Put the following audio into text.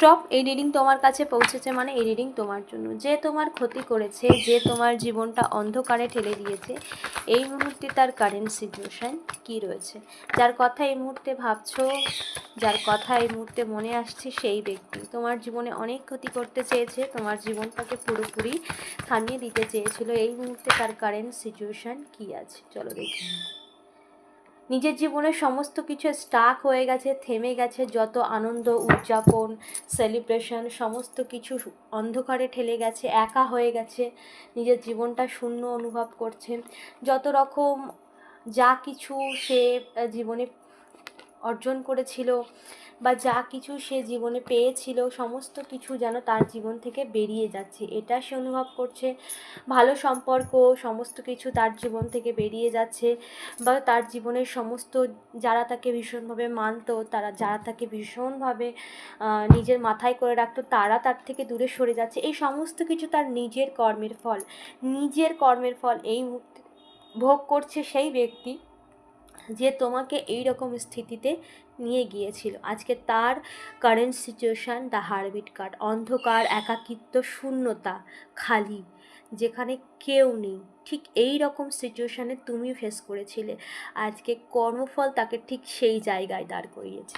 Stop, এই reading তোমার কাছে পৌঁছেছে মানে এই রিডিং তোমার জন্য। যে তোমার ক্ষতি করেছে, যে তোমার জীবনটা অন্ধকারে ঠেলে দিয়েছে, এই মুহূর্তে তার কারেন্ট সিচুয়েশান কী রয়েছে, যার কথা এই মুহূর্তে ভাবছো, যার কথা এই মুহূর্তে মনে আসছে, সেই ব্যক্তি তোমার জীবনে অনেক ক্ষতি করতে চেয়েছে, তোমার জীবনটাকে পুরোপুরি থামিয়ে দিতে চেয়েছিল। এই মুহূর্তে তার কারেন্ট সিচুয়েশান কী আছে চলো দেখি। নিজের জীবনের সমস্ত কিছু স্টাক হয়ে গেছে, থেমে গেছে, যত আনন্দ উদযাপন সেলিব্রেশন সমস্ত কিছু অন্ধকারে ঠেলে গেছে, একা হয়ে গেছে, নিজের জীবনটা শূন্য অনুভব করছে। যত রকম যা কিছু সে জীবনে অর্জন করেছিল বা যা কিছু সে জীবনে পেয়েছিল, সমস্ত কিছু যেন তার জীবন থেকে বেরিয়ে যাচ্ছে, এটা সে অনুভব করছে। ভালো সম্পর্ক সমস্ত কিছু তার জীবন থেকে বেরিয়ে যাচ্ছে, বা তার জীবনের সমস্ত যারা তাকে ভীষণভাবে মানতো, যারা তাকে ভীষণভাবে নিজের মাথায় করে রাখতো, তারা তার থেকে দূরে সরে যাচ্ছে। এই সমস্ত কিছু তার নিজের কর্মের ফল এই মুহূর্তে ভোগ করছে সেই ব্যক্তি যে তোমাকে এই রকম স্থিতিতে নিয়ে গিয়েছিল। আজকে তার কারেন্ট সিচুয়েশান দ্য হারবিট কার্ড, অন্ধকার, একাকিত্ব, শূন্যতা, খালি, যেখানে কেউ নেই। ঠিক এই রকম সিচুয়েশানে তুমি ফেস করেছিলে, আজকে কর্মফল তাকে ঠিক সেই জায়গায় দাঁড় করিয়েছে।